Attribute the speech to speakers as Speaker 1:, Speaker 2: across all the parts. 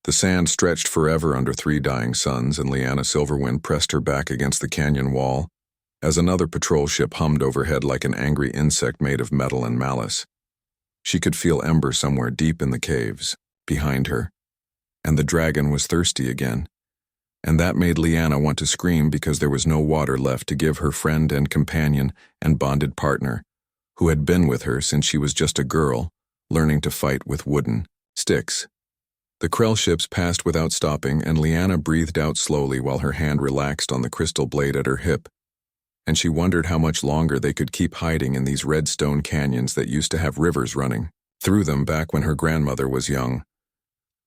Speaker 1: The sand stretched forever under 3 dying suns, and Leanna Silverwind pressed her back against the canyon wall as another patrol ship hummed overhead like an angry insect made of metal and malice. She could feel Ember somewhere deep in the caves, behind her, and the dragon was thirsty again. And that made Leanna want to scream because there was no water left to give her friend and companion and bonded partner, who had been with her since she was just a girl, learning to fight with wooden sticks. The Krell ships passed without stopping, and Leanna breathed out slowly while her hand relaxed on the crystal blade at her hip. And she wondered how much longer they could keep hiding in these red stone canyons that used to have rivers running through them back when her grandmother was young.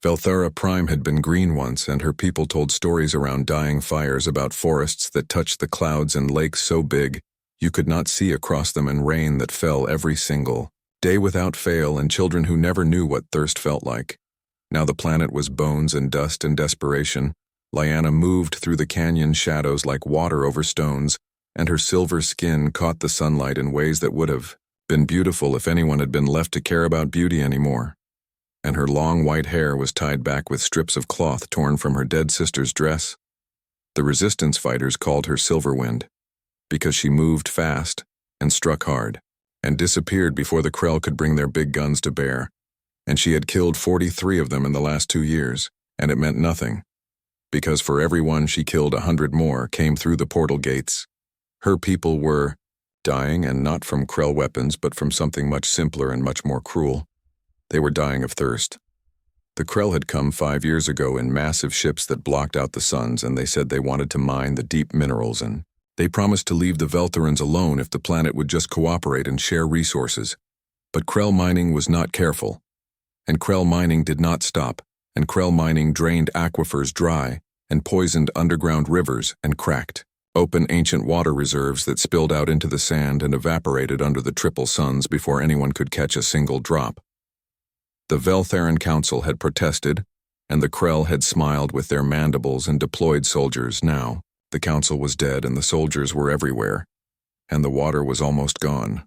Speaker 1: Velthara Prime had been green once, and her people told stories around dying fires about forests that touched the clouds and lakes so big you could not see across them, and rain that fell every single day without fail, and children who never knew what thirst felt like. Now the planet was bones and dust and desperation. Leanna moved through the canyon shadows like water over stones, and her silver skin caught the sunlight in ways that would have been beautiful if anyone had been left to care about beauty anymore. And her long white hair was tied back with strips of cloth torn from her dead sister's dress. The resistance fighters called her Silverwind, because she moved fast and struck hard, and disappeared before the Krell could bring their big guns to bear. And she had killed 43 of them in the last 2 years, and it meant nothing, because for every one she killed 100 more came through the portal gates. Her people were dying, and not from Krell weapons, but from something much simpler and much more cruel. They were dying of thirst. The Krell had come 5 years ago in massive ships that blocked out the suns, and they said they wanted to mine the deep minerals, and they promised to leave the Veltharans alone if the planet would just cooperate and share resources. But Krell mining was not careful, and Krell mining did not stop, and Krell mining drained aquifers dry and poisoned underground rivers and cracked open ancient water reserves that spilled out into the sand and evaporated under the triple suns before anyone could catch a single drop. The Veltharan Council had protested, and the Krell had smiled with their mandibles and deployed soldiers. Now, the council was dead and the soldiers were everywhere, and the water was almost gone.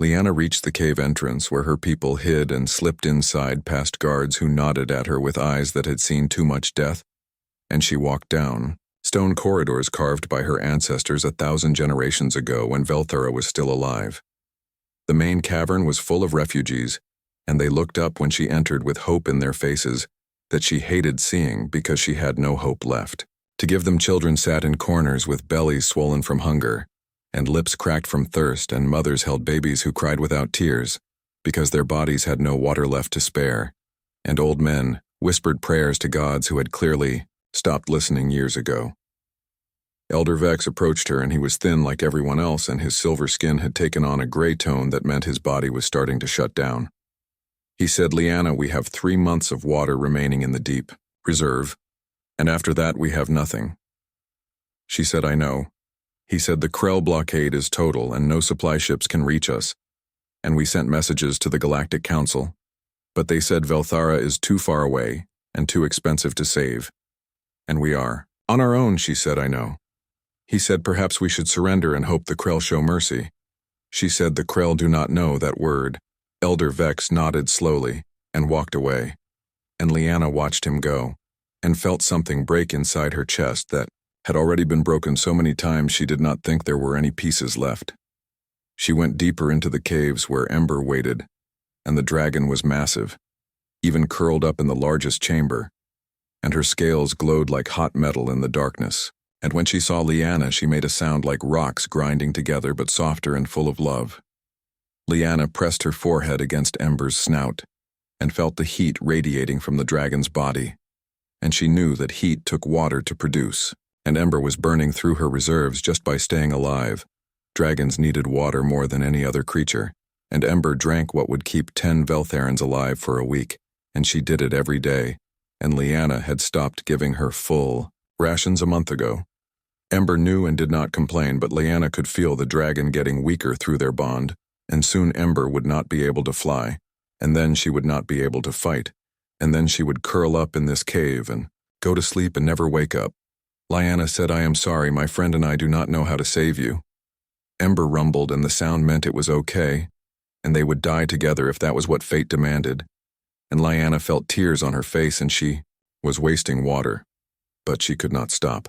Speaker 1: Leanna reached the cave entrance where her people hid and slipped inside past guards who nodded at her with eyes that had seen too much death, and she walked down stone corridors carved by her ancestors 1,000 generations ago when Velthara was still alive. The main cavern was full of refugees, and they looked up when she entered with hope in their faces that she hated seeing because she had no hope left. To give them, children sat in corners with bellies swollen from hunger, and lips cracked from thirst, and mothers held babies who cried without tears because their bodies had no water left to spare, and old men whispered prayers to gods who had clearly stopped listening years ago. Elder Vex approached her, and he was thin like everyone else, and his silver skin had taken on a gray tone that meant his body was starting to shut down. He said, "Leanna, we have 3 months of water remaining in the deep reserve, and after that we have nothing." She said, "I know." He said, "The Krell blockade is total and no supply ships can reach us, and we sent messages to the Galactic Council, but they said Velthara is too far away and too expensive to save, and we are on our own." She said, "I know." He said, "Perhaps we should surrender and hope the Krell show mercy." She said, "The Krell do not know that word." Elder Vex nodded slowly and walked away, and Leanna watched him go, and felt something break inside her chest that had already been broken so many times she did not think there were any pieces left. She went deeper into the caves where Ember waited, and the dragon was massive, even curled up in the largest chamber, and her scales glowed like hot metal in the darkness. And when she saw Leanna, she made a sound like rocks grinding together, but softer and full of love. Leanna pressed her forehead against Ember's snout and felt the heat radiating from the dragon's body, and she knew that heat took water to produce, and Ember was burning through her reserves just by staying alive. Dragons needed water more than any other creature, and Ember drank what would keep 10 Veltharans alive for a week, and she did it every day, and Leanna had stopped giving her full rations a month ago. Ember knew and did not complain, but Leanna could feel the dragon getting weaker through their bond, and soon Ember would not be able to fly, and then she would not be able to fight, and then she would curl up in this cave and go to sleep and never wake up. Leanna said, "I am sorry, my friend and I do not know how to save you." Ember rumbled, and the sound meant it was okay, and they would die together if that was what fate demanded. and Lyanna felt tears on her face and she was wasting water, but she could not stop.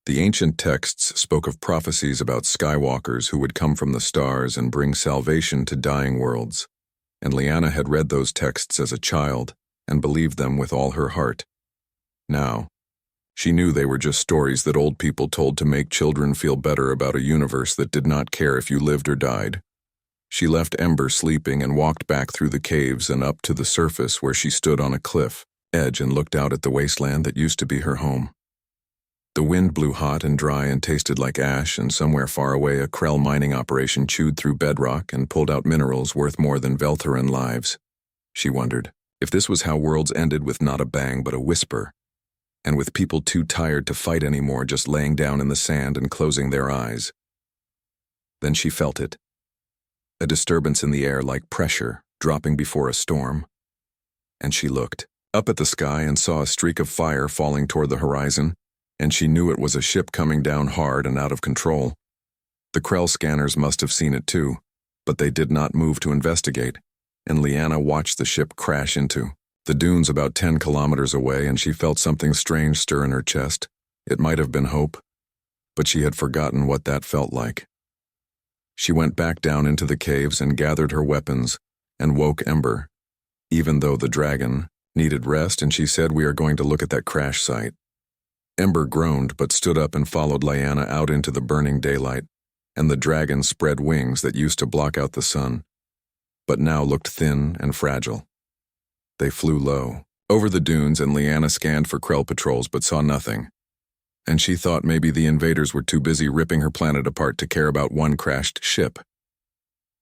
Speaker 1: The ancient texts spoke of prophecies about skywalkers who would come from the stars and bring salvation to dying worlds, and Lyanna had read those texts as a child and believed them with all her heart. Now, she knew they were just stories that old people told to make children feel better about a universe that did not care if you lived or died. She left Ember sleeping and walked back through the caves and up to the surface where she stood on a cliff edge and looked out at the wasteland that used to be her home. The wind blew hot and dry and tasted like ash, and somewhere far away a Krell mining operation chewed through bedrock and pulled out minerals worth more than Veltharan lives. She wondered if this was how worlds ended, with not a bang but a whisper, and with people too tired to fight anymore, just laying down in the sand and closing their eyes. Then she felt it. A disturbance in the air like pressure dropping before a storm. And she looked up at the sky and saw a streak of fire falling toward the horizon, and she knew it was a ship coming down hard and out of control. The Krell scanners must have seen it too, but they did not move to investigate, and Lyanna watched the ship crash into the dunes about 10 kilometers away, and she felt something strange stir in her chest. It might have been hope, but she had forgotten what that felt like. She went back down into the caves and gathered her weapons and woke Ember, even though the dragon needed rest, and she said, "We are going to look at that crash site." Ember groaned but stood up and followed Lyanna out into the burning daylight, and the dragon spread wings that used to block out the sun, but now looked thin and fragile. They flew low over the dunes, and Lyanna scanned for Krell patrols but saw nothing, and she thought maybe the invaders were too busy ripping her planet apart to care about one crashed ship.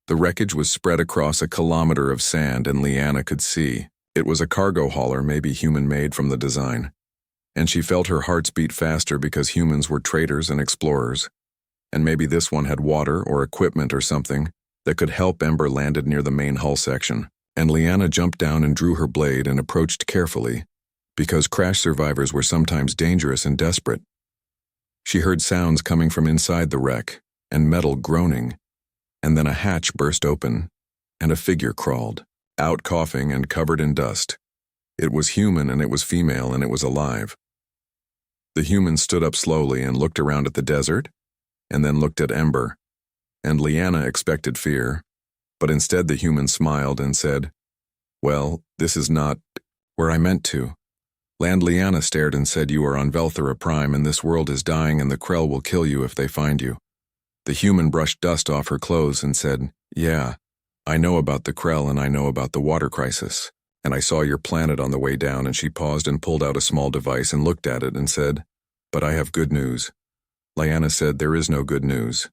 Speaker 1: The wreckage was spread across a kilometer of sand, and Lyanna could see it was a cargo hauler, maybe human-made from the design. And she felt her hearts beat faster because humans were traders and explorers, and maybe this one had water or equipment or something that could help. Ember landed near the main hull section, and Lyanna jumped down and drew her blade and approached carefully, because crash survivors were sometimes dangerous and desperate. She heard sounds coming from inside the wreck, and metal groaning, and then a hatch burst open, and a figure crawled out, coughing and covered in dust. It was human, and it was female, and it was alive. The human stood up slowly and looked around at the desert, and then looked at Ember, and Lyanna expected fear, but instead the human smiled and said, "Well, this is not where I meant to land." Lyanna stared and said, "You are on Velthara Prime, and this world is dying, and the Krell will kill you if they find you." The human brushed dust off her clothes and said, "Yeah, I know about the Krell, and I know about the water crisis. And I saw your planet on the way down." And she paused and pulled out a small device and looked at it and said, "But I have good news." Lyanna said, "There is no good news."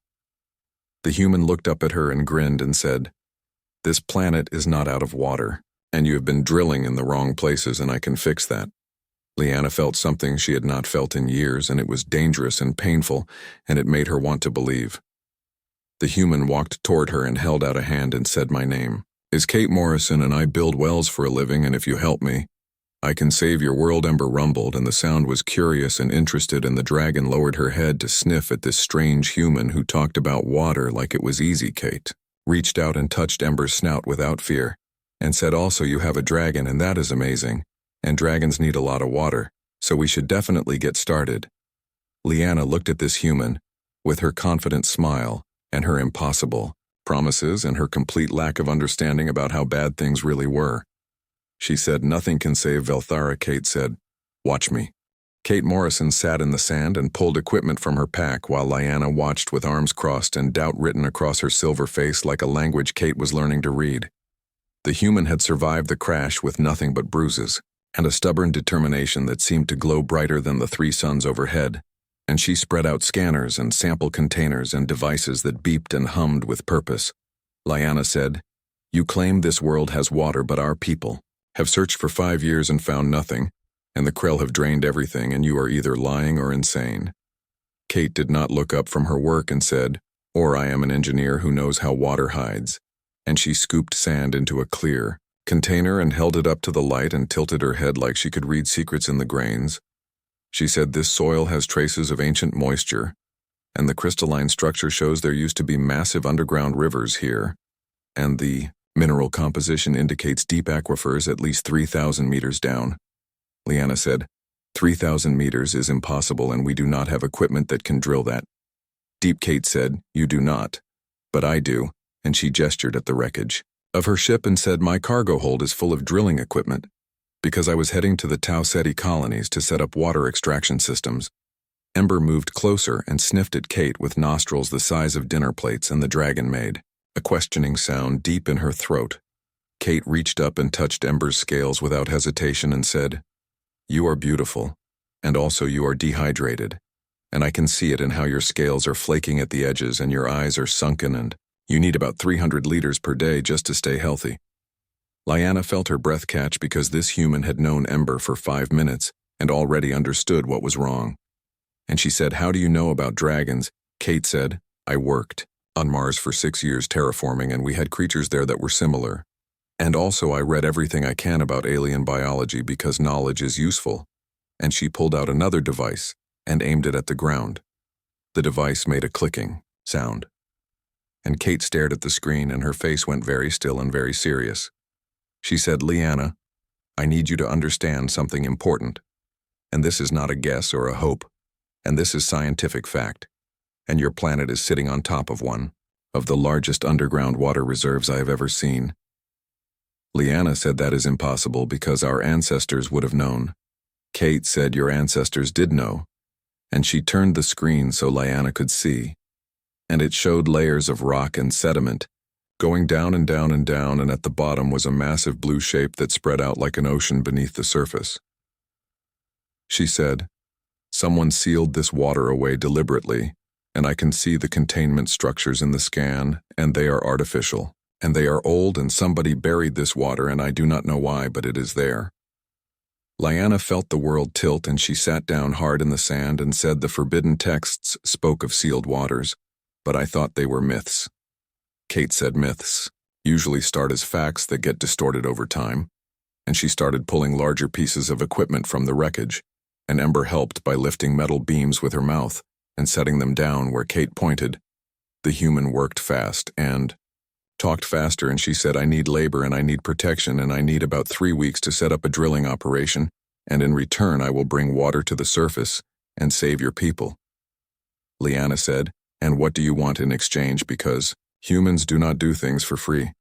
Speaker 1: The human looked up at her and grinned and said, "This planet is not out of water, and you have been drilling in the wrong places, and I can fix that." Lyanna felt something she had not felt in years, and it was dangerous and painful, and it made her want to believe. The human walked toward her and held out a hand and said, "My name is Kate Morrison, and I build wells for a living, and if you help me, I can save your world." Ember rumbled, and the sound was curious and interested, and the dragon lowered her head to sniff at this strange human who talked about water like it was easy. Kate reached out and touched Ember's snout without fear, and said, "Also, you have a dragon, and that is amazing, and dragons need a lot of water, so we should definitely get started." Lyanna looked at this human, with her confident smile, and her impossible promises, and her complete lack of understanding about how bad things really were. She said, "Nothing can save Velthara." Kate said, "Watch me." Kate Morrison sat in the sand and pulled equipment from her pack while Lyanna watched with arms crossed and doubt written across her silver face like a language Kate was learning to read. The human had survived the crash with nothing but bruises and a stubborn determination that seemed to glow brighter than the 3 suns overhead, and she spread out scanners and sample containers and devices that beeped and hummed with purpose. Lyanna said, "You claim this world has water, but our people have searched for 5 years and found nothing, and the Krell have drained everything, and you are either lying or insane." Kate did not look up from her work and said, "Or I am an engineer who knows how water hides," and she scooped sand into a clear container and held it up to the light and tilted her head like she could read secrets in the grains. She said, "This soil has traces of ancient moisture, and the crystalline structure shows there used to be massive underground rivers here, and the Mineral composition indicates deep aquifers at least 3,000 meters down. Leanna said, 3,000 meters is impossible and we do not have equipment that can drill that. Deep Kate said, you do not. But I do, and she gestured at the wreckage of her ship and said, my cargo hold is full of drilling equipment, because I was heading to the Tau Ceti colonies to set up water extraction systems. Ember moved closer and sniffed at Kate with nostrils the size of dinner plates, and the dragon made a questioning sound deep in her throat. Kate reached up and touched Ember's scales without hesitation and said, you are beautiful, and also you are dehydrated, and I can see it in how your scales are flaking at the edges and your eyes are sunken, and you need about 300 liters per day just to stay healthy. Lyanna felt her breath catch because this human had known Ember for 5 minutes and already understood what was wrong. And she said, how do you know about dragons? Kate said, I worked on Mars for 6 years terraforming, and we had creatures there that were similar. And also I read everything I can about alien biology because knowledge is useful. And she pulled out another device and aimed it at the ground. The device made a clicking sound. And Kate stared at the screen and her face went very still and very serious. She said, Leanna, I need you to understand something important. And this is not a guess or a hope. And this is scientific fact. And your planet is sitting on top of one of the largest underground water reserves I have ever seen. Leanna said that is impossible because our ancestors would have known. Kate said your ancestors did know. And she turned the screen so Leanna could see. And it showed layers of rock and sediment going down and down and down, and at the bottom was a massive blue shape that spread out like an ocean beneath the surface. She said, someone sealed this water away deliberately, and I can see the containment structures in the scan, and they are artificial, and they are old, and somebody buried this water, and I do not know why, but it is there. Lyanna felt the world tilt, and she sat down hard in the sand and said the forbidden texts spoke of sealed waters, but I thought they were myths. Kate said myths usually start as facts that get distorted over time, and she started pulling larger pieces of equipment from the wreckage, and Ember helped by lifting metal beams with her mouth and setting them down where Kate pointed. The human worked fast and talked faster, and she said, I need labor and I need protection and I need about 3 weeks to set up a drilling operation, and in return I will bring water to the surface and save your people. Leanna said, and what do you want in exchange, because humans do not do things for free.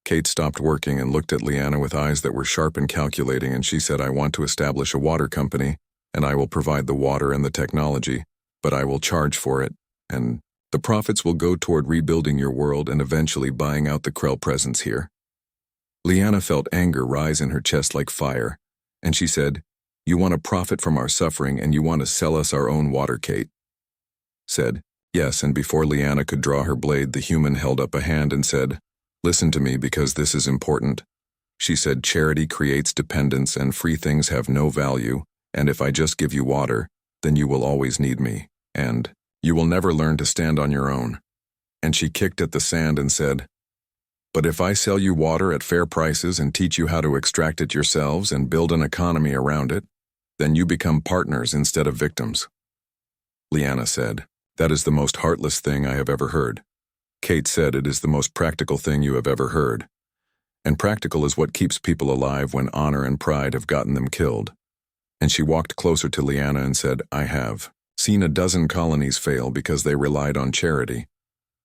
Speaker 1: Kate stopped working and looked at Leanna with eyes that were sharp and calculating, and she said, I want to establish a water company, and I will provide the water and the technology, but I will charge for it, and the profits will go toward rebuilding your world and eventually buying out the Krell presence here. Leanna felt anger rise in her chest like fire, and she said, you want to profit from our suffering and you want to sell us our own water, Kate said. Yes, and before Leanna could draw her blade, the human held up a hand and said, listen to me because this is important. She said, charity creates dependence and free things have no value, and if I just give you water, then you will always need me, and you will never learn to stand on your own. And she kicked at the sand and said, but if I sell you water at fair prices and teach you how to extract it yourselves and build an economy around it, then you become partners instead of victims. Leanna said, that is the most heartless thing I have ever heard. Kate said, it is the most practical thing you have ever heard. And practical is what keeps people alive when honor and pride have gotten them killed. And she walked closer to Leanna and said, I have seen a dozen colonies fail because they relied on charity.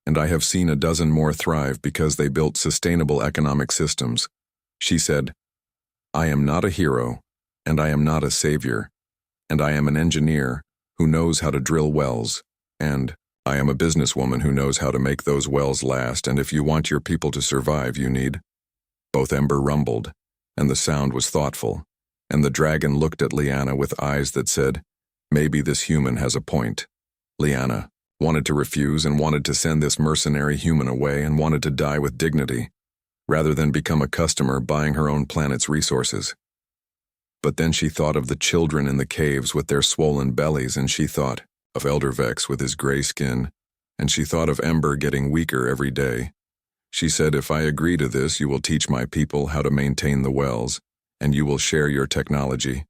Speaker 1: And I have seen a dozen more thrive because they built sustainable economic systems. She said, I am not a hero, and I am not a savior, and I am an engineer who knows how to drill wells. And I am a businesswoman who knows how to make those wells last, and if you want your people to survive, you need. Both Ember rumbled, and the sound was thoughtful, and the dragon looked at Leanna with eyes that said, maybe this human has a point. Leanna wanted to refuse and wanted to send this mercenary human away and wanted to die with dignity, rather than become a customer buying her own planet's resources. But then she thought of the children in the caves with their swollen bellies, and she thought of Elder Vex with his gray skin, and she thought of Ember getting weaker every day. She said, if I agree to this, you will teach my people how to maintain the wells, and you will share your technology.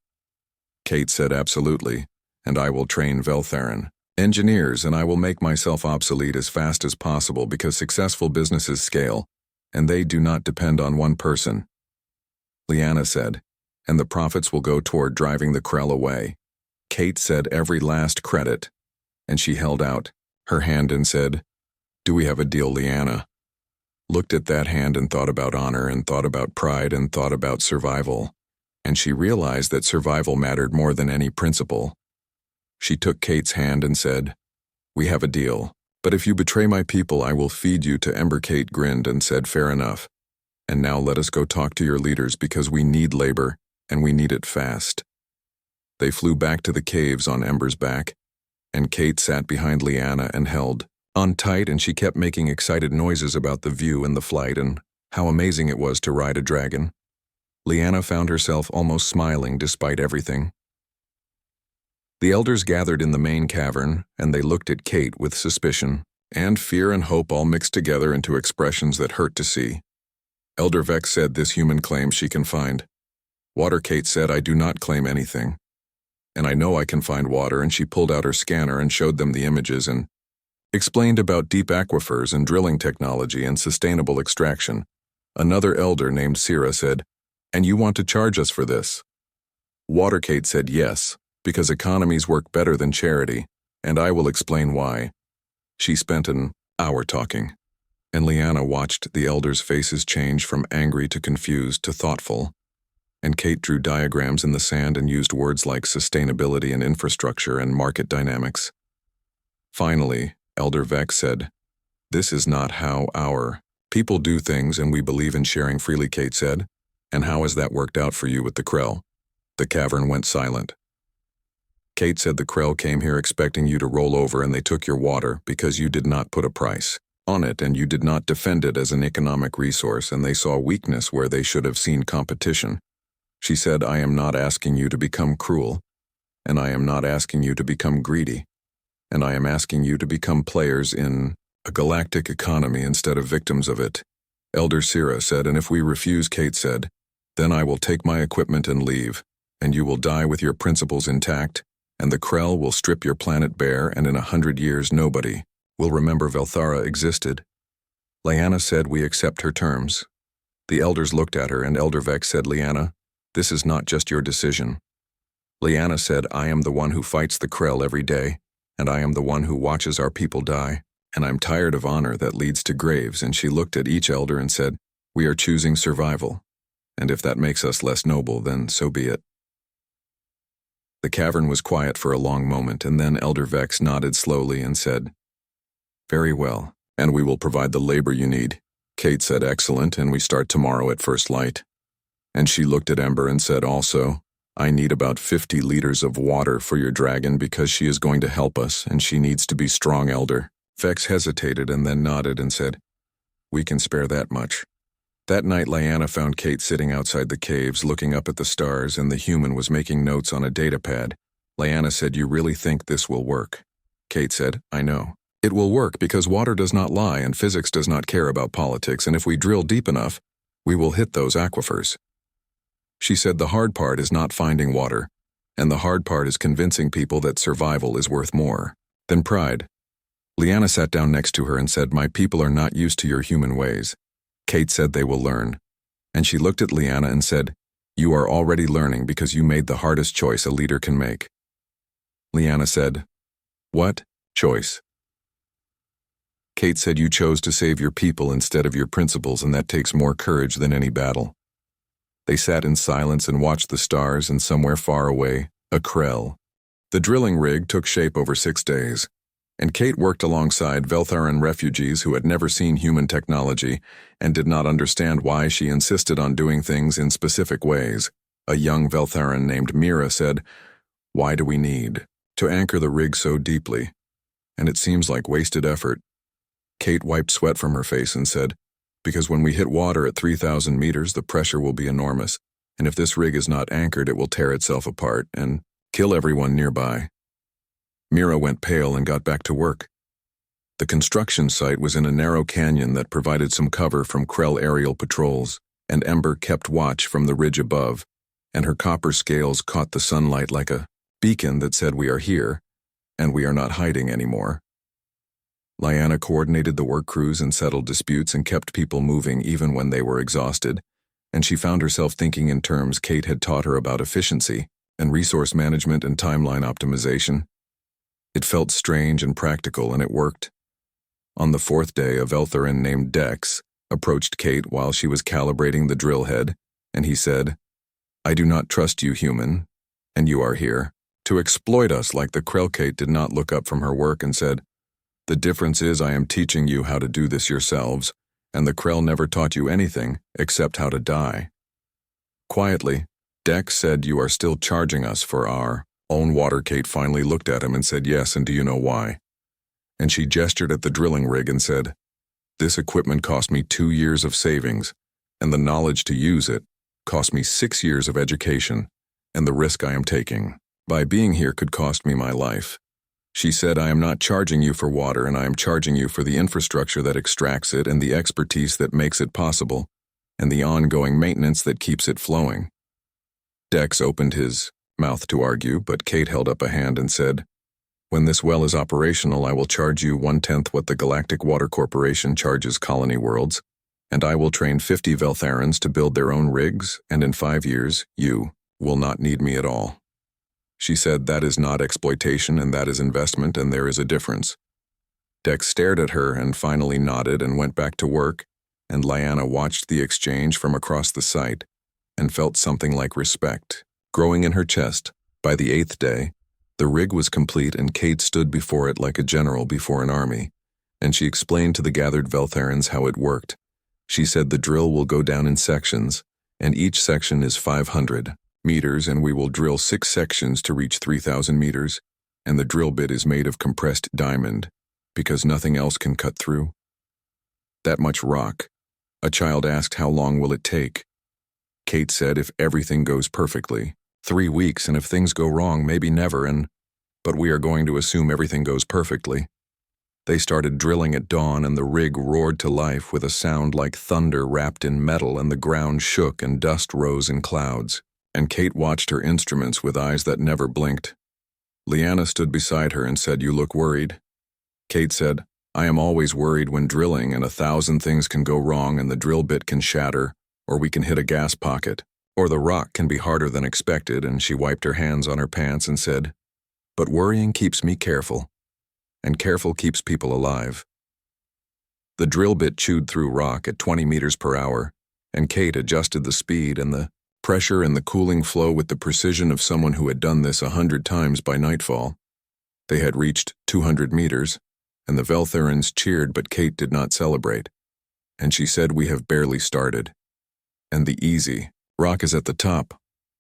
Speaker 1: Kate said, absolutely, and I will train Veltharan engineers, and I will make myself obsolete as fast as possible because successful businesses scale, and they do not depend on one person. Liana said, and the profits will go toward driving the Krell away. Kate said every last credit, and she held out her hand and said, "Do we have a deal?" Liana looked at that hand and thought about honor and thought about pride and thought about survival, and she realized that survival mattered more than any principle. She took Kate's hand and said, "We have a deal, but if you betray my people, I will feed you to Ember." Kate grinned and said, "Fair enough. And now let us go talk to your leaders because we need labor, and we need it fast." They flew back to the caves on Ember's back, and Kate sat behind Liana and held on tight, and she kept making excited noises about the view and the flight and how amazing it was to ride a dragon. Liana found herself almost smiling despite everything. The elders gathered in the main cavern, and they looked at Kate with suspicion and fear and hope all mixed together into expressions that hurt to see. Elder Vex said, "This human claims she can find water." Kate said, "I do not claim anything. And I know I can find water," and she pulled out her scanner and showed them the images and explained about deep aquifers and drilling technology and sustainable extraction. Another elder named Sira said, "And you want to charge us for this?" Water Kate said, "Yes, because economies work better than charity, and I will explain why." She spent an hour talking, and Liana watched the elders' faces change from angry to confused to thoughtful, and Kate drew diagrams in the sand and used words like sustainability and infrastructure and market dynamics. Finally, Elder Vex said, "This is not how our people do things, and we believe in sharing freely." Kate said, "And how has that worked out for you with the Krell?" The cavern went silent. Kate said, "The Krell came here expecting you to roll over, and they took your water because you did not put a price on it and you did not defend it as an economic resource, and they saw weakness where they should have seen competition." She said, "I am not asking you to become cruel, and I am not asking you to become greedy, and I am asking you to become players in a galactic economy instead of victims of it." Elder Sira said, "And if we refuse," Kate said, "then I will take my equipment and leave, and you will die with your principles intact, and the Krell will strip your planet bare, and in 100 years nobody will remember Velthara existed." Liana said, "We accept her terms." The elders looked at her, and Elder Vex said, "Liana, this is not just your decision." Liana said, "I am the one who fights the Krell every day, and I am the one who watches our people die, and I'm tired of honor that leads to graves." And she looked at each elder and said, "We are choosing survival, and if that makes us less noble, then so be it." The cavern was quiet for a long moment, and then Elder Vex nodded slowly and said, "Very well, and we will provide the labor you need." Kate said, "Excellent, and we start tomorrow at first light." And she looked at Ember and said also, "I need about 50 liters of water for your dragon because she is going to help us, and she needs to be strong." Elder Vex hesitated and then nodded and said, "We can spare that much." That night, Liana found Kate sitting outside the caves looking up at the stars, and the human was making notes on a data pad. Liana said, "You really think this will work?" Kate said, "I know. It will work because water does not lie and physics does not care about politics, and if we drill deep enough, we will hit those aquifers." She said, "The hard part is not finding water, and the hard part is convincing people that survival is worth more than pride." Liana sat down next to her and said, "My people are not used to your human ways." Kate said, "They will learn." And she looked at Liana and said, "You are already learning because you made the hardest choice a leader can make." Liana said, "What choice?" Kate said, "You chose to save your people instead of your principles, and that takes more courage than any battle." They sat in silence and watched the stars, and somewhere far away, a Krell. The drilling rig took shape over 6 days, and Kate worked alongside Veltharan refugees who had never seen human technology and did not understand why she insisted on doing things in specific ways. A young Veltharan named Mira said, "Why do we need to anchor the rig so deeply? And it seems like wasted effort." Kate wiped sweat from her face and said, "Because when we hit water at 3,000 meters, the pressure will be enormous, and if this rig is not anchored, it will tear itself apart and kill everyone nearby." Mira went pale and got back to work. The construction site was in a narrow canyon that provided some cover from Krell aerial patrols, and Ember kept watch from the ridge above, and her copper scales caught the sunlight like a beacon that said, "We are here, and we are not hiding anymore." Lyanna coordinated the work crews and settled disputes and kept people moving even when they were exhausted, and she found herself thinking in terms Kate had taught her about efficiency and resource management and timeline optimization. It felt strange and practical, and it worked. On the fourth day, a Veltherin named Dex approached Kate while she was calibrating the drill head, and he said, "I do not trust you, human, and you are here to exploit us." Like the Krell. Kate did not look up from her work and said, "The difference is I am teaching you how to do this yourselves, and the Krell never taught you anything except how to die." Quietly, Dex said, "You are still charging us for our own water." Kate finally looked at him and said, "Yes, and do you know why?" And she gestured at the drilling rig and said, "This equipment cost me 2 years of savings, and the knowledge to use it cost me 6 years of education, and the risk I am taking by being here could cost me my life." She said, "I am not charging you for water, and I am charging you for the infrastructure that extracts it and the expertise that makes it possible, and the ongoing maintenance that keeps it flowing." Dex opened his mouth to argue, but Kate held up a hand and said, "When this well is operational, I will charge you 1/10 what the Galactic Water Corporation charges colony worlds, and I will train 50 Veltharans to build their own rigs, and in 5 years, you will not need me at all." She said, "That is not exploitation, and that is investment, and there is a difference." Dex stared at her and finally nodded and went back to work, and Lyanna watched the exchange from across the site and felt something like respect growing in her chest. By the 8th day, the rig was complete, and Kate stood before it like a general before an army, and she explained to the gathered Veltharans how it worked. She said, "The drill will go down in sections, and each section is 500 meters, and we will drill 6 sections to reach 3,000 meters, and the drill bit is made of compressed diamond, because nothing else can cut through that much rock." A child asked, "How long will it take?" Kate said, "If everything goes perfectly, 3 weeks, and if things go wrong, maybe never, but we are going to assume everything goes perfectly." They started drilling at dawn, and the rig roared to life with a sound like thunder wrapped in metal, and the ground shook and dust rose in clouds, and Kate watched her instruments with eyes that never blinked. Lyanna stood beside her and said, "You look worried." Kate said, "I am always worried when drilling, and 1,000 things can go wrong, and the drill bit can shatter, or we can hit a gas pocket, or the rock can be harder than expected," and she wiped her hands on her pants and said, "But worrying keeps me careful, and careful keeps people alive." The drill bit chewed through rock at 20 meters per hour, and Kate adjusted the speed and the pressure and the cooling flow with the precision of someone who had done this 100 times by nightfall. They had reached 200 meters, and the Veltharans cheered, but Kate did not celebrate, and she said, "We have barely started. And the easy rock is at the top."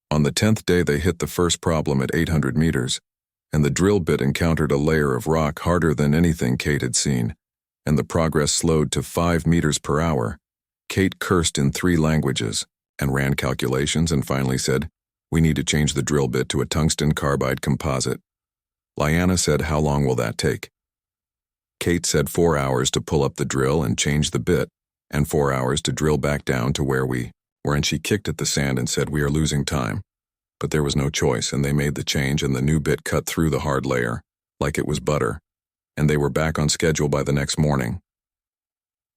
Speaker 1: On the 10th day, they hit the first problem at 800 meters, and the drill bit encountered a layer of rock harder than anything Kate had seen, and the progress slowed to 5 meters per hour. Kate cursed in 3 languages and ran calculations and finally said, "We need to change the drill bit to a tungsten carbide composite." Lyanna said, "How long will that take?" Kate said 4 hours to pull up the drill and change the bit, and 4 hours to drill back down to where we were, and she kicked at the sand and said, "We are losing time." But there was no choice, and they made the change, and the new bit cut through the hard layer, like it was butter, and they were back on schedule by the next morning.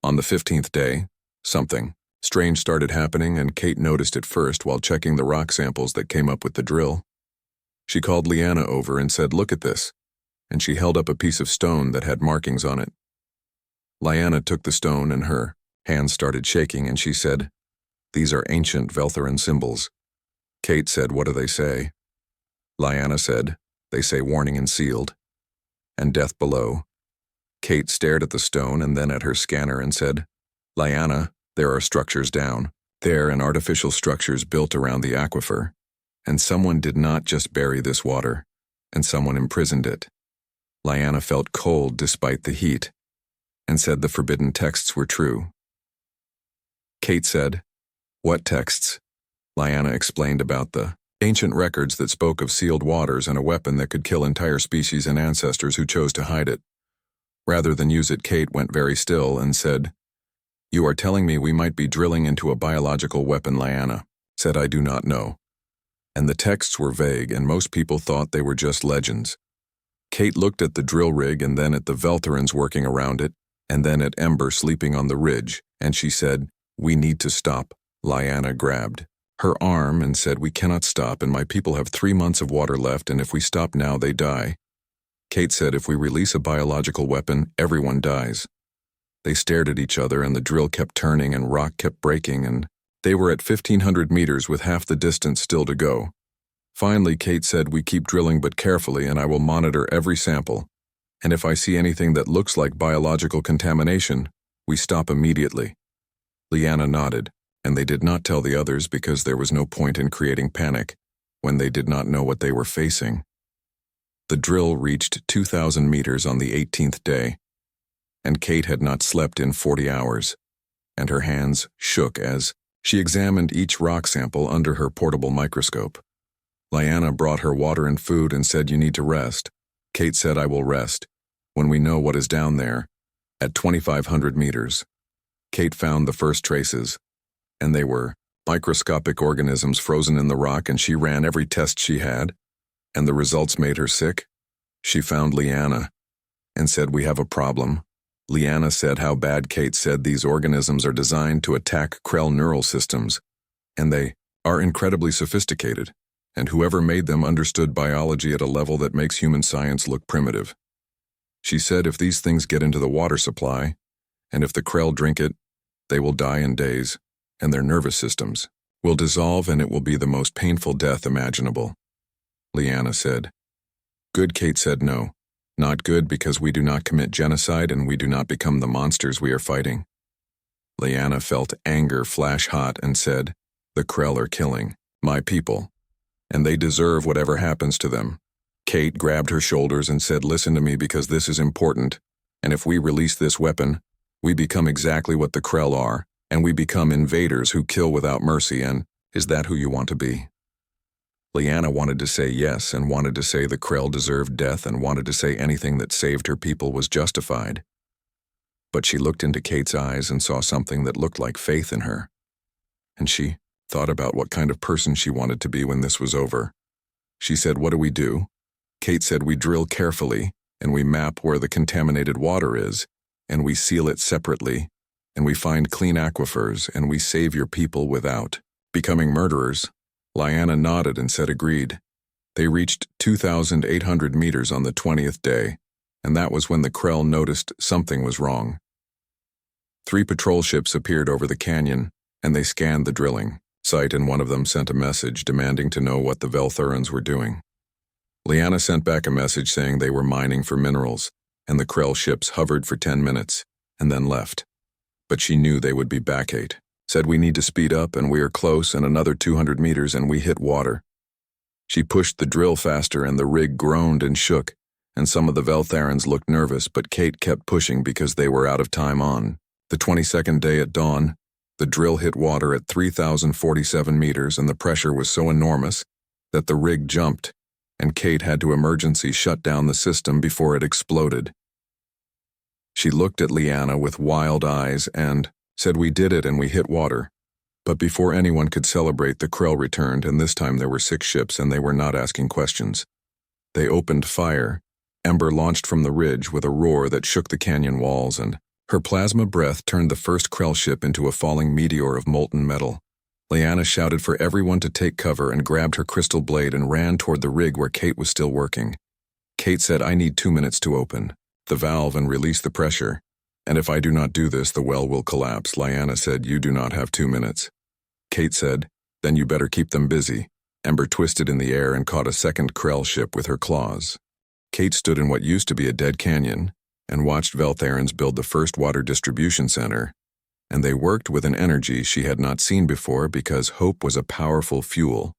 Speaker 1: On the 15th day, something strange started happening, and Kate noticed it first while checking the rock samples that came up with the drill. She called Lyanna over and said, "Look at this," and she held up a piece of stone that had markings on it. Lyanna took the stone, and her hands started shaking, and she said, "These are ancient Veltheran symbols." Kate said, "What do they say?" Lyanna said, "They say warning and sealed, and death below." Kate stared at the stone and then at her scanner and said, "Lyanna, there are structures down there and artificial structures built around the aquifer, and someone did not just bury this water, and someone imprisoned it." Lyanna felt cold despite the heat, and said the forbidden texts were true. Kate said, "What texts?" Lyanna explained about the ancient records that spoke of sealed waters and a weapon that could kill entire species and ancestors who chose to hide it. Rather than use it, Kate went very still and said, "You are telling me we might be drilling into a biological weapon?" Lyanna said, "I do not know." And the texts were vague, and most people thought they were just legends. Kate looked at the drill rig and then at the Veltherans working around it, and then at Ember sleeping on the ridge, and she said, "We need to stop." Lyanna grabbed her arm and said, "We cannot stop, and my people have 3 months of water left, and if we stop now, they die." Kate said, "If we release a biological weapon, everyone dies." They stared at each other, and the drill kept turning and rock kept breaking, and they were at 1,500 meters with half the distance still to go. Finally, Kate said, "We keep drilling but carefully, and I will monitor every sample. And if I see anything that looks like biological contamination, we stop immediately." Lyanna nodded, and they did not tell the others because there was no point in creating panic when they did not know what they were facing. The drill reached 2,000 meters on the 18th day, and Kate had not slept in 40 hours, and her hands shook as she examined each rock sample under her portable microscope. Lyanna brought her water and food and said, "You need to rest." Kate said, "I will rest when we know what is down there." At 2,500 meters, Kate found the first traces, and they were microscopic organisms frozen in the rock, and she ran every test she had, and the results made her sick. She found Lyanna and said, "We have a problem." Lyanna said how bad. Kate said, "These organisms are designed to attack Krell neural systems, and they are incredibly sophisticated, and whoever made them understood biology at a level that makes human science look primitive." She said if these things get into the water supply, and if the Krell drink it, they will die in days, and their nervous systems will dissolve, and it will be the most painful death imaginable. Lyanna said, "Good." Kate said, "No, not good, because we do not commit genocide and we do not become the monsters we are fighting." Lyanna felt anger flash hot and said, "The Krell are killing my people, and they deserve whatever happens to them." Kate grabbed her shoulders and said, "Listen to me, because this is important, and if we release this weapon, we become exactly what the Krell are, and we become invaders who kill without mercy, and is that who you want to be?" Lyanna wanted to say yes, and wanted to say the Krell deserved death, and wanted to say anything that saved her people was justified. But she looked into Kate's eyes and saw something that looked like faith in her, and she thought about what kind of person she wanted to be when this was over. She said, "What do we do?" Kate said, "We drill carefully, and we map where the contaminated water is, and we seal it separately, and we find clean aquifers, and we save your people without becoming murderers." Lyanna nodded and said agreed. They reached 2,800 meters on the 20th day, and that was when the Krell noticed something was wrong. 3 patrol ships appeared over the canyon, and they scanned the drilling site, and one of them sent a message demanding to know what the Veltherans were doing. Lyanna sent back a message saying they were mining for minerals, and the Krell ships hovered for 10 minutes and then left. But she knew they would be back. Kate said, "We need to speed up, and we are close, and another 200 meters and we hit water." She pushed the drill faster, and the rig groaned and shook, and some of the Veltherans looked nervous, but Kate kept pushing because they were out of time. On the 22nd day at dawn, the drill hit water at 3,047 meters, and the pressure was so enormous that the rig jumped, and Kate had to emergency shut down the system before it exploded. She looked at Lyanna with wild eyes and said, "We did it, and we hit water." But before anyone could celebrate, the Krell returned, and this time there were 6 ships, and they were not asking questions. They opened fire. Ember launched from the ridge with a roar that shook the canyon walls, and her plasma breath turned the first Krell ship into a falling meteor of molten metal. Lyanna shouted for everyone to take cover and grabbed her crystal blade and ran toward the rig where Kate was still working. Kate said, "I need 2 minutes to open the valve and release the pressure, and if I do not do this, the well will collapse." Lyanna said, "You do not have 2 minutes. Kate said, "Then you better keep them busy." Ember twisted in the air and caught a second Krell ship with her claws. Kate stood in what used to be a dead canyon and watched Veltherans build the first water distribution center, and they worked with an energy she had not seen before because hope was a powerful fuel.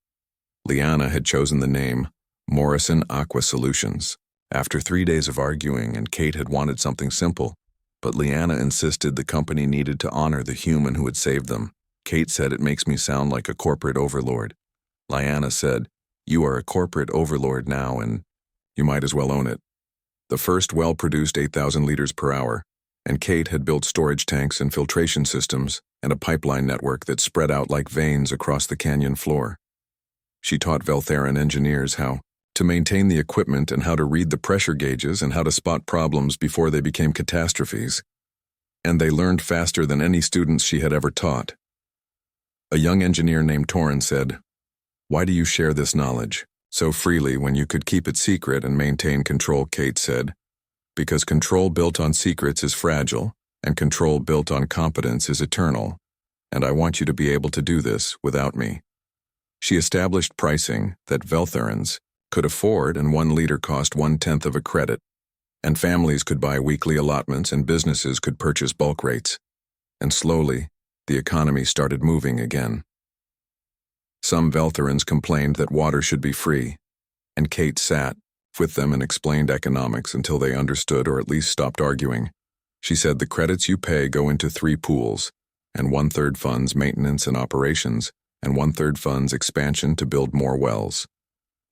Speaker 1: Lyanna had chosen the name Morrison Aqua Solutions after 3 days of arguing, and Kate had wanted something simple, but Lyanna insisted the company needed to honor the human who had saved them. Kate said, "It makes me sound like a corporate overlord." Lyanna said, "You are a corporate overlord now, and you might as well own it." The first well produced 8,000 liters per hour, and Kate had built storage tanks and filtration systems and a pipeline network that spread out like veins across the canyon floor. She taught Veltheran engineers how to maintain the equipment and how to read the pressure gauges and how to spot problems before they became catastrophes. And they learned faster than any students she had ever taught. A young engineer named Torrin said, "Why do you share this knowledge so freely when you could keep it secret and maintain control?" Kate said, "Because control built on secrets is fragile, and control built on competence is eternal, and I want you to be able to do this without me." She established pricing that Veltharans could afford, and 1 liter cost 1/10 of a credit, and families could buy weekly allotments and businesses could purchase bulk rates. And slowly, the economy started moving again. Some Veltharans complained that water should be free, and Kate sat with them and explained economics until they understood or at least stopped arguing. She said the credits you pay go into 3 pools, and 1/3 funds maintenance and operations, and 1/3 funds expansion to build more wells,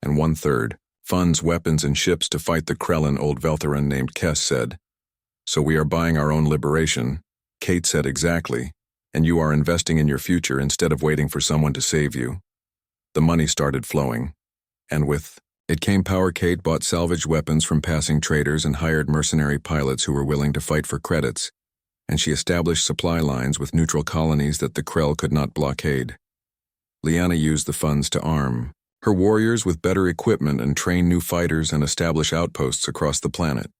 Speaker 1: and 1/3 funds weapons and ships to fight the Krellin. Old Veltharan named Kess said, "So we are buying our own liberation." Kate said, "Exactly, and you are investing in your future instead of waiting for someone to save you." The money started flowing, and with it came power. Kate bought salvaged weapons from passing traders and hired mercenary pilots who were willing to fight for credits, and she established supply lines with neutral colonies that the Krell could not blockade. Lyanna used the funds to arm her warriors with better equipment and train new fighters and establish outposts across the planet.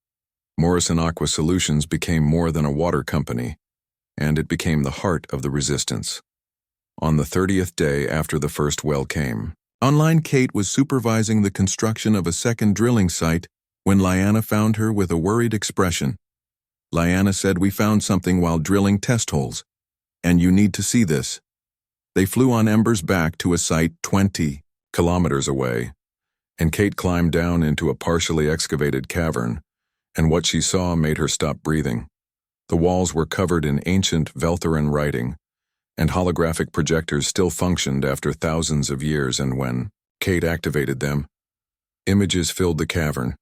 Speaker 1: Morrison Aqua Solutions became more than a water company, and it became the heart of the resistance. On the 30th day after the first well came online, Kate was supervising the construction of a second drilling site when Lyanna found her with a worried expression. Lyanna said, "We found something while drilling test holes, and you need to see this." They flew on Ember's back to a site 20 kilometers away, and Kate climbed down into a partially excavated cavern, and what she saw made her stop breathing. The walls were covered in ancient Veltharan writing, and holographic projectors still functioned after thousands of years, and when Kate activated them, images filled the cavern.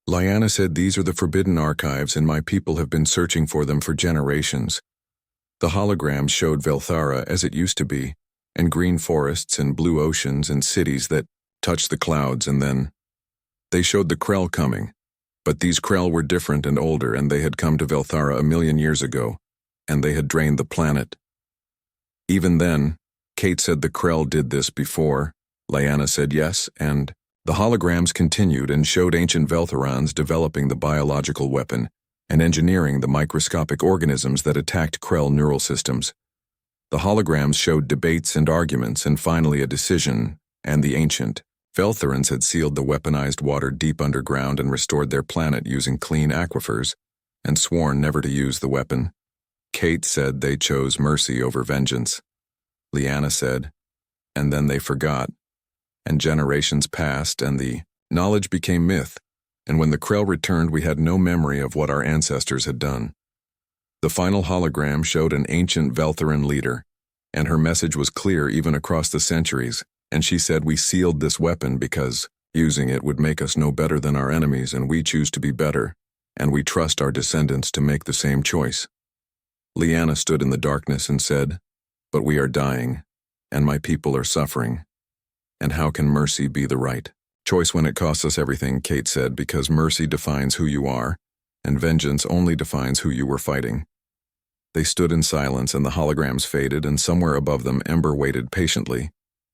Speaker 1: Lyanna said, "These are the forbidden archives, and my people have been searching for them for generations." The holograms showed Velthara as it used to be, and green forests and blue oceans and cities that touched the clouds, and then they showed the Krell coming. But these Krell were different and older, and they had come to Velthara 1,000,000 years ago, and they had drained the planet. Even then, Kate said the Krell did this before. Lyanna said yes, and the holograms continued and showed ancient Veltharans developing the biological weapon and engineering the microscopic organisms that attacked Krell neural systems. The holograms showed debates and arguments and finally a decision, and the ancient Veltharans had sealed the weaponized water deep underground and restored their planet using clean aquifers, and sworn never to use the weapon. Kate said they chose mercy over vengeance. Lyanna said, and then they forgot, and generations passed, and the knowledge became myth, and when the Krell returned we had no memory of what our ancestors had done. The final hologram showed an ancient Veltharan leader, and her message was clear even across the centuries, and she said, "We sealed this weapon because using it would make us no better than our enemies, and we choose to be better, and we trust our descendants to make the same choice." Lyanna stood in the darkness and said, "But we are dying, and my people are suffering. And how can mercy be the right choice when it costs us everything?" Kate said, "Because mercy defines who you are, and vengeance only defines who you were fighting." They stood in silence, and the holograms faded, and somewhere above them Ember waited patiently.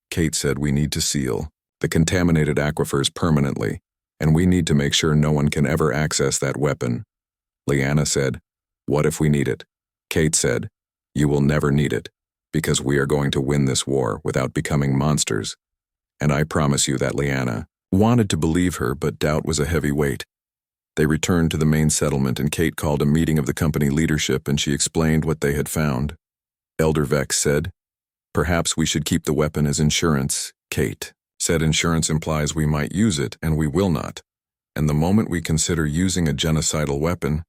Speaker 1: Kate said, "We need to seal the contaminated aquifers permanently, and we need to make sure no one can ever access that weapon." Lyanna said, "What if we need it?" Kate said, "You will never need it, because we are going to win this war without becoming monsters." And I promise you that. Lyanna wanted to believe her, but doubt was a heavy weight. They returned to the main settlement, and Kate called a meeting of the company leadership, and she explained what they had found. Elder Vex said, "Perhaps we should keep the weapon as insurance." Kate said, "Insurance implies we might use it, and we will not. And the moment we consider using a genocidal weapon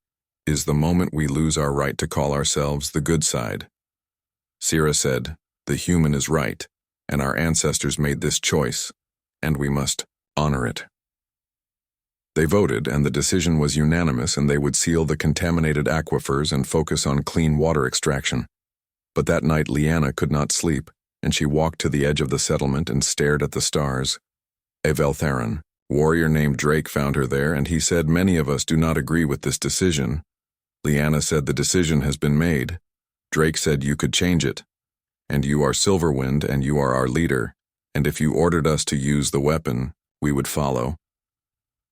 Speaker 1: is the moment we lose our right to call ourselves the good side." Sira said, "The human is right, and our ancestors made this choice, and we must honor it." They voted, and the decision was unanimous, and they would seal the contaminated aquifers and focus on clean water extraction. But that night Lyanna could not sleep, and she walked to the edge of the settlement and stared at the stars. A Veltharan Warrior named Drake found her there, and he said many of us do not agree with this decision. Lyanna said the decision has been made. Drake said you could change it. And you are Silverwind, and you are our leader, and if you ordered us to use the weapon, we would follow.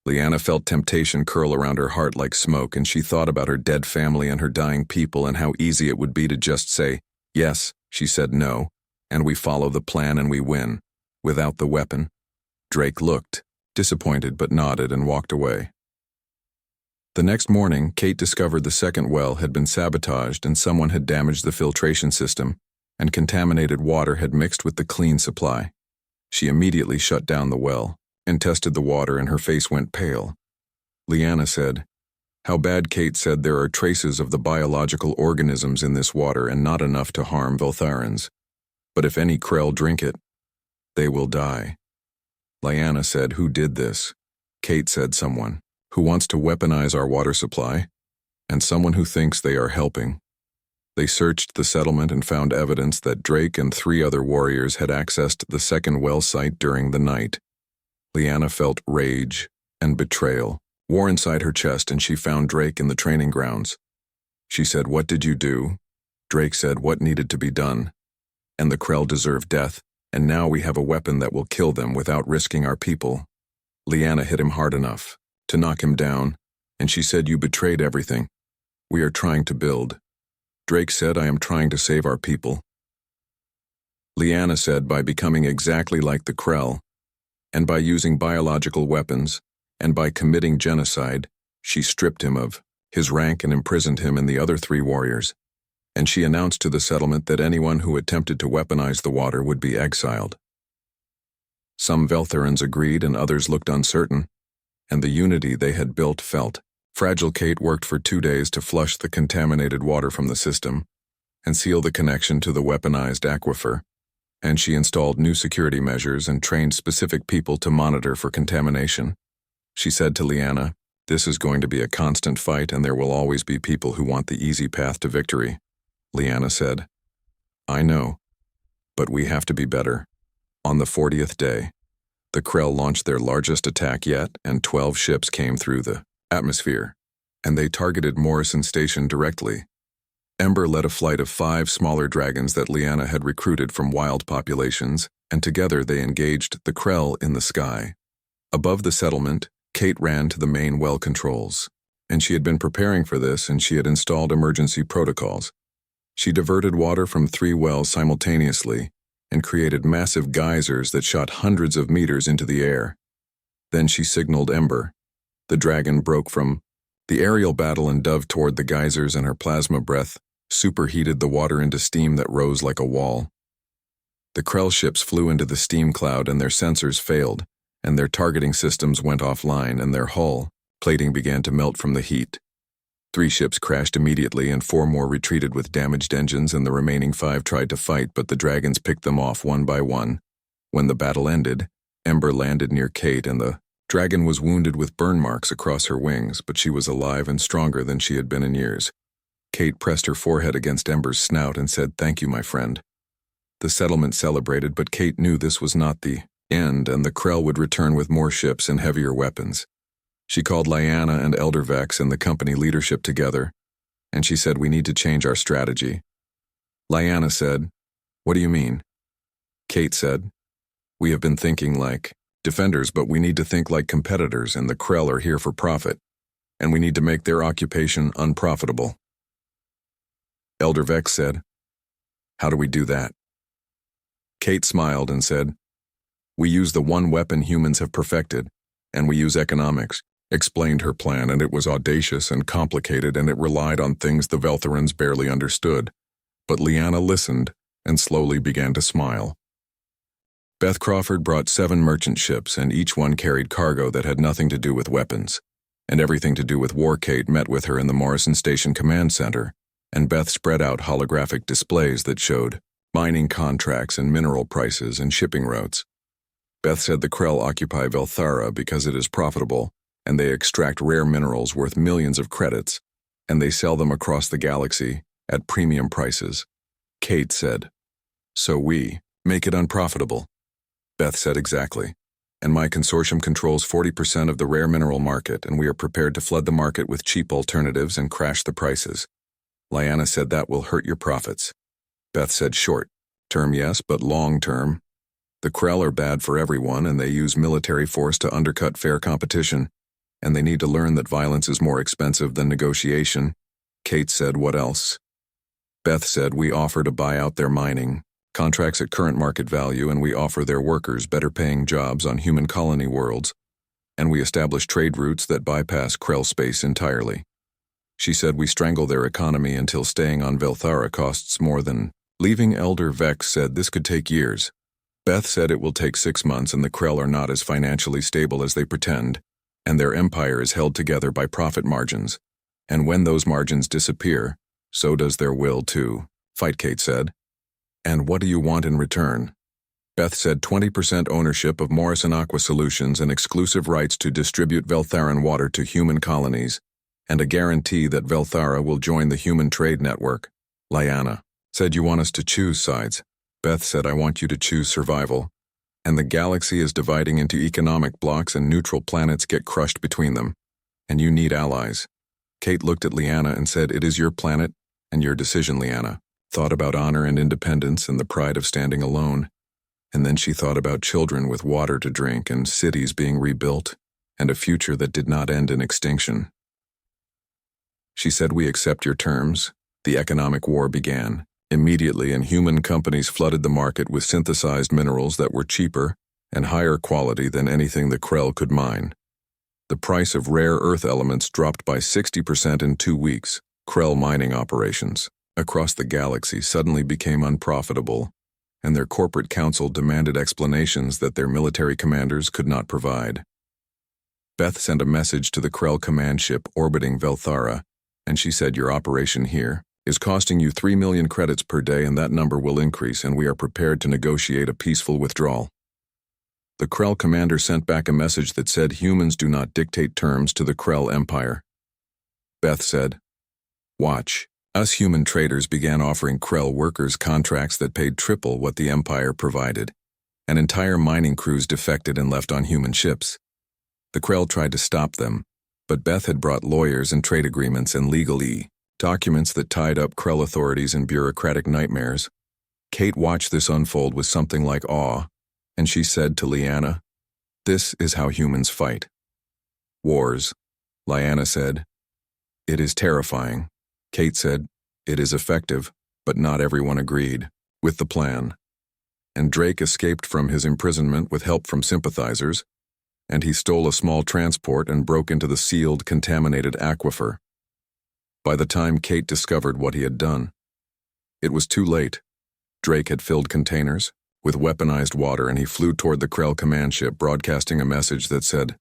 Speaker 1: Lyanna felt temptation curl around her heart like smoke, and she thought about her dead family and her dying people and how easy it would be to just say, yes. She said no, and we follow the plan and we win, without the weapon. Drake looked, disappointed, but nodded and walked away. The next morning, Kate discovered the second well had been sabotaged and someone had damaged the filtration system, and contaminated water had mixed with the clean supply. She immediately shut down the well and tested the water, and her face went pale. Lyanna said, "How bad?" Kate said, "There are traces of the biological organisms in this water and not enough to harm Veltharans. But if any Krell drink it, they will die." Lyanna said, "Who did this?" Kate said, "Someone who wants to weaponize our water supply, and someone who thinks they are helping." They searched the settlement and found evidence that Drake and 3 other warriors had accessed the second well site during the night. Lyanna felt rage and betrayal war inside her chest, and she found Drake in the training grounds. She said, "What did you do?" Drake said what needed to be done. "And the Krell deserve death, and now we have a weapon that will kill them without risking our people." Lyanna hit him hard enough to knock him down, and she said, "You betrayed everything. We are trying to build." Drake said, "I am trying to save our people." Lyanna said, "By becoming exactly like the Krell, and by using biological weapons, and by committing genocide, she stripped him of his rank and imprisoned him and the other 3 warriors. And she announced to the settlement that anyone who attempted to weaponize the water would be exiled." Some Veltharans agreed and others looked uncertain, and the unity they had built felt fragile. Kate worked for 2 days to flush the contaminated water from the system and seal the connection to the weaponized aquifer, and she installed new security measures and trained specific people to monitor for contamination. She said to Lyanna, "This is going to be a constant fight, and there will always be people who want the easy path to victory." Lyanna said, "I know, but we have to be better." On the 40th day, the Krell launched their largest attack yet, and 12 ships came through the atmosphere, and they targeted Morrison Station directly. Ember led a flight of 5 smaller dragons that Lyanna had recruited from wild populations, and together they engaged the Krell in the sky. Above the settlement, Kate ran to the main well controls, and she had been preparing for this, and she had installed emergency protocols. She diverted water from 3 wells simultaneously and created massive geysers that shot hundreds of meters into the air. Then she signaled Ember. The dragon broke from the aerial battle and dove toward the geysers, and her plasma breath superheated the water into steam that rose like a wall. The Krell ships flew into the steam cloud, and their sensors failed, and their targeting systems went offline, and their hull plating began to melt from the heat. 3 ships crashed immediately, and 4 more retreated with damaged engines, and the remaining 5 tried to fight, but the dragons picked them off one by one. When the battle ended, Ember landed near Kate, and the dragon was wounded with burn marks across her wings, but she was alive and stronger than she had been in years. Kate pressed her forehead against Ember's snout and said, "Thank you, my friend." The settlement celebrated, but Kate knew this was not the end, and the Krell would return with more ships and heavier weapons. She called Lyanna and Elder Vex and the company leadership together, and she said, "We need to change our strategy." Lyanna said, "What do you mean?" Kate said, "We have been thinking like defenders, but we need to think like competitors, and the Krell are here for profit, and we need to make their occupation unprofitable." Elder Vex said, "How do we do that?" Kate smiled and said, "We use the one weapon humans have perfected, and we use economics." Explained her plan, and it was audacious and complicated, and it relied on things the Veltharans barely understood. But Lyanna listened and slowly began to smile. Beth Crawford brought 7 merchant ships, and each one carried cargo that had nothing to do with weapons, and everything to do with war. Kate met with her in the Morrison Station Command Center, and Beth spread out holographic displays that showed mining contracts and mineral prices and shipping routes. Beth said the Krell occupy Velthara because it is profitable, and they extract rare minerals worth millions of credits, and they sell them across the galaxy at premium prices. Kate said, "So we make it unprofitable." Beth said, "Exactly. And my consortium controls 40% of the rare mineral market, and we are prepared to flood the market with cheap alternatives and crash the prices. Lyanna said that will hurt your profits. Beth said short term yes, but long term. The Krell are bad for everyone, and they use military force to undercut fair competition, and they need to learn that violence is more expensive than negotiation. Kate said, what else? Beth said, we offer to buy out their mining contracts at current market value, and we offer their workers better paying jobs on human colony worlds, and we establish trade routes that bypass Krell space entirely. She said we strangle their economy until staying on Velthara costs more than leaving. Elder Vex said this could take years. Beth said it will take 6 months, and the Krell are not as financially stable as they pretend, and their empire is held together by profit margins. And when those margins disappear, so does their will to fight, Kate said. And what do you want in return? Beth said 20% ownership of Morrison Aqua Solutions and exclusive rights to distribute Veltharan water to human colonies, and a guarantee that Velthara will join the human trade network. Lyanna said you want us to choose sides. Beth said I want you to choose survival. And the galaxy is dividing into economic blocks, and neutral planets get crushed between them. And you need allies. Kate looked at Lyanna and said, it is your planet and your decision, Lyanna. Thought about honor and independence and the pride of standing alone. And then she thought about children with water to drink and cities being rebuilt and a future that did not end in extinction. She said, we accept your terms. The economic war began immediately, and human companies flooded the market with synthesized minerals that were cheaper and higher quality than anything the Krell could mine. The price of rare earth elements dropped by 60% in 2 weeks. Krell mining operations across the galaxy suddenly became unprofitable, and their corporate council demanded explanations that their military commanders could not provide. Beth sent a message to the Krell command ship orbiting Velthara, and she said, your operation here is costing you 3 million credits per day, and that number will increase, and we are prepared to negotiate a peaceful withdrawal. The Krell commander sent back a message that said humans do not dictate terms to the Krell Empire. Beth said, watch. Us human traders began offering Krell workers contracts that paid triple what the Empire provided, and entire mining crews defected and left on human ships. The Krell tried to stop them, but Beth had brought lawyers and trade agreements and legal documents that tied up Krell authorities in bureaucratic nightmares. Kate watched this unfold with something like awe, and she said to Lyanna, this is how humans fight. Wars. Lyanna said, it is terrifying. Kate said, it is effective, but not everyone agreed with the plan. And Drake escaped from his imprisonment with help from sympathizers, and he stole a small transport and broke into the sealed, contaminated aquifer. By the time Kate discovered what he had done, it was too late. Drake had filled containers with weaponized water, and he flew toward the Krell command ship, broadcasting a message that said,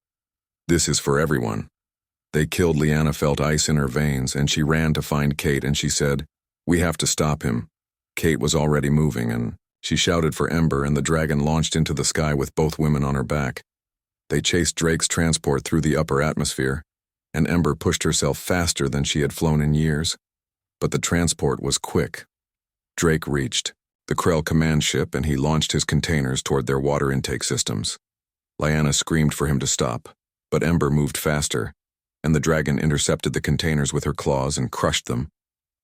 Speaker 1: this is for everyone. They killed. Lyanna felt ice in her veins, and she ran to find Kate, and she said, we have to stop him. Kate was already moving, and she shouted for Ember, and the dragon launched into the sky with both women on her back. They chased Drake's transport through the upper atmosphere, and Ember pushed herself faster than she had flown in years. But the transport was quick. Drake reached the Krell command ship, and he launched his containers toward their water intake systems. Lyanna screamed for him to stop, but Ember moved faster, and the dragon intercepted the containers with her claws and crushed them,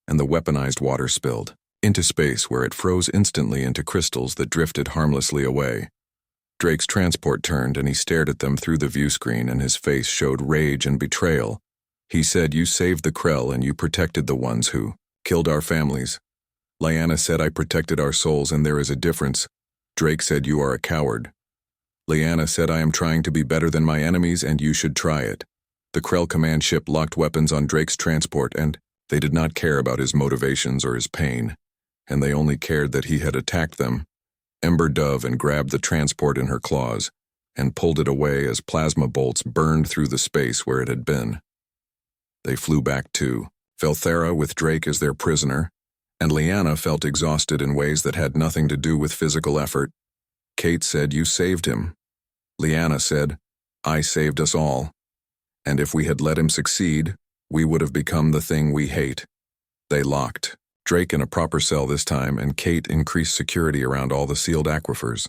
Speaker 1: and the weaponized water spilled into space, where it froze instantly into crystals that drifted harmlessly away. Drake's transport turned, and he stared at them through the view screen, and his face showed rage and betrayal. He said, you saved the Krell, and you protected the ones who killed our families. Lyanna said, I protected our souls, and there is a difference. Drake said, you are a coward. Lyanna said, I am trying to be better than my enemies, and you should try it. The Krell command ship locked weapons on Drake's transport, and they did not care about his motivations or his pain, and they only cared that he had attacked them. Ember dove and grabbed the transport in her claws and pulled it away as plasma bolts burned through the space where it had been. They flew back to Velthara with Drake as their prisoner, and Lyanna felt exhausted in ways that had nothing to do with physical effort. Kate said, you saved him. Lyanna said, I saved us all. And if we had let him succeed, we would have become the thing we hate. They locked Drake in a proper cell this time, and Kate increased security around all the sealed aquifers.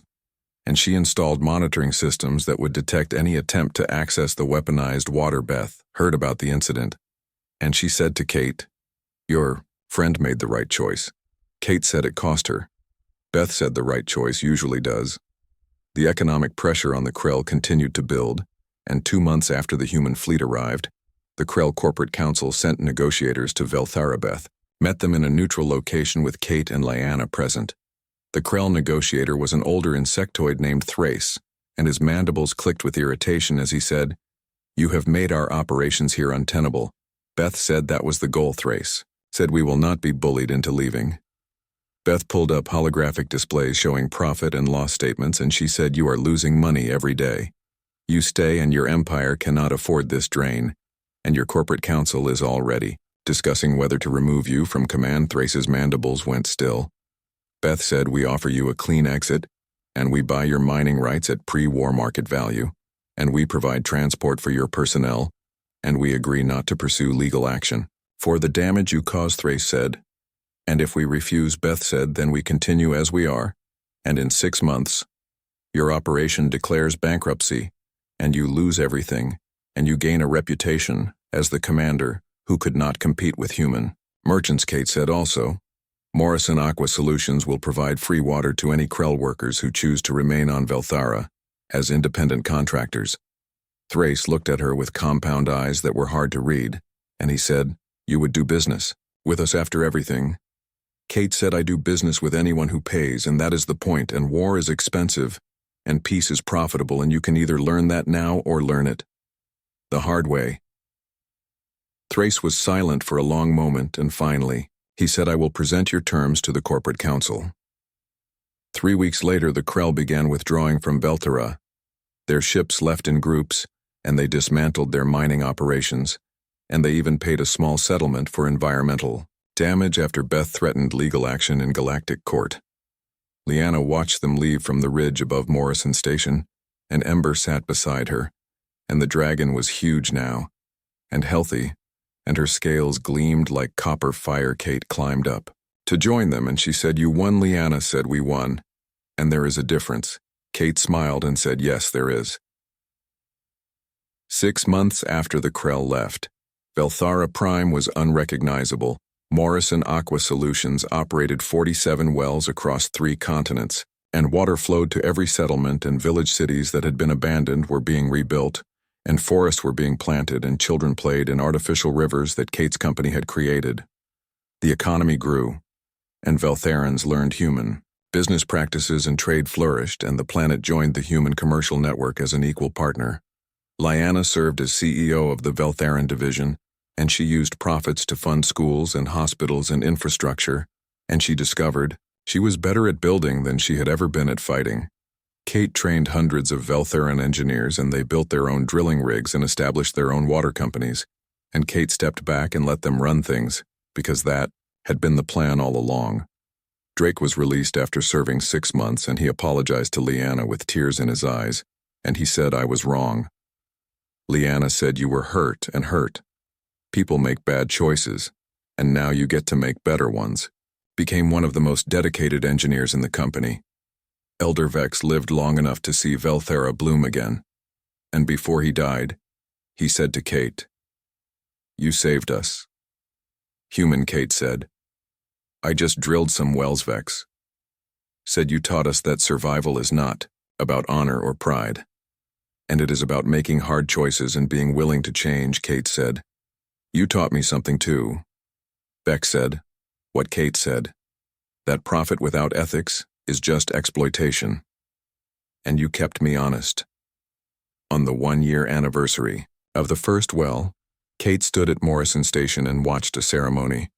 Speaker 1: and she installed monitoring systems that would detect any attempt to access the weaponized water. Beth heard about the incident, and she said to Kate, "Your friend made the right choice." Kate said it cost her. Beth said the right choice usually does. The economic pressure on the Krell continued to build, and 2 months after the human fleet arrived, the Krell Corporate Council sent negotiators to Velthara. Beth met them in a neutral location with Kate and Lyanna present. The Krell negotiator was an older insectoid named Thrace, and his mandibles clicked with irritation as he said, "You have made our operations here untenable." Beth said that was the goal. Thrace said, "We will not be bullied into leaving." Beth pulled up holographic displays showing profit and loss statements, and she said, "You are losing money every day. You stay and your empire cannot afford this drain, and your corporate council is already discussing whether to remove you from command." Thrace's mandibles went still. Beth said, "We offer you a clean exit, and we buy your mining rights at pre-war market value, and we provide transport for your personnel, and we agree not to pursue legal action for the damage you cause." Thrace said, "And if we refuse," Beth said, "then we continue as we are, and in 6 months, your operation declares bankruptcy, and you lose everything, and you gain a reputation as the commander who could not compete with human merchants." Kate said also, "Morrison Aqua Solutions will provide free water to any Krell workers who choose to remain on Velthara as independent contractors." Thrace looked at her with compound eyes that were hard to read, and he said, "You would do business with us after everything?" Kate said, "I do business with anyone who pays, and that is the point, and war is expensive, and peace is profitable, and you can either learn that now or learn it the hard way." Thrace was silent for a long moment, and finally, he said, "I will present your terms to the corporate council." 3 weeks later, the Krell began withdrawing from Velthara. Their ships left in groups, and they dismantled their mining operations, and they even paid a small settlement for environmental damage after Beth threatened legal action in galactic court. Lyanna watched them leave from the ridge above Morrison Station, and Ember sat beside her, and the dragon was huge now, and healthy, and her scales gleamed like copper fire. Kate climbed up to join them, and she said, "You won." Lyanna said, "We won, and there is a difference." Kate smiled and said, "Yes, there is." 6 months after the Krell left, Velthara Prime was unrecognizable. Morrison Aqua Solutions operated 47 wells across 3 continents, and water flowed to every settlement, and village cities that had been abandoned were being rebuilt, and forests were being planted, and children played in artificial rivers that Kate's company had created. The economy grew, and Veltharans learned human business practices, and trade flourished, and the planet joined the human commercial network as an equal partner. Lyanna served as CEO of the Veltharan division, and she used profits to fund schools and hospitals and infrastructure, and she discovered she was better at building than she had ever been at fighting. Kate trained hundreds of Veltharan engineers, and they built their own drilling rigs and established their own water companies, and Kate stepped back and let them run things, because that had been the plan all along. Drake was released after serving 6 months, and he apologized to Lyanna with tears in his eyes, and he said, "I was wrong." Lyanna said, "You were hurt and hurt. People make bad choices, and now you get to make better ones." Became one of the most dedicated engineers in the company. Elder Vex lived long enough to see Velthara bloom again, and before he died, he said to Kate, "You saved us." Human Kate said, "I just drilled some wells." Vex said, "You taught us that survival is not about honor or pride, and it is about making hard choices and being willing to change." Kate said, "You taught me something too." Vex said, what Kate said, that profit without ethics is just exploitation. And you kept me honest. On the 1-year anniversary of the first well, Kate stood at Morrison Station and watched a ceremony.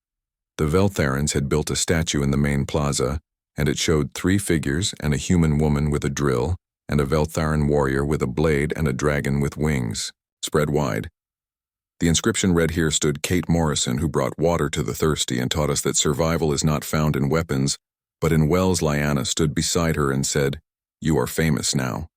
Speaker 1: The Veltharans had built a statue in the main plaza, and it showed 3 figures and a human woman with a drill, and a Veltharan warrior with a blade and a dragon with wings, spread wide. The inscription read, "Here stood Kate Morrison, who brought water to the thirsty and taught us that survival is not found in weapons, but in wells." Lyanna stood beside her and said, "You are famous now."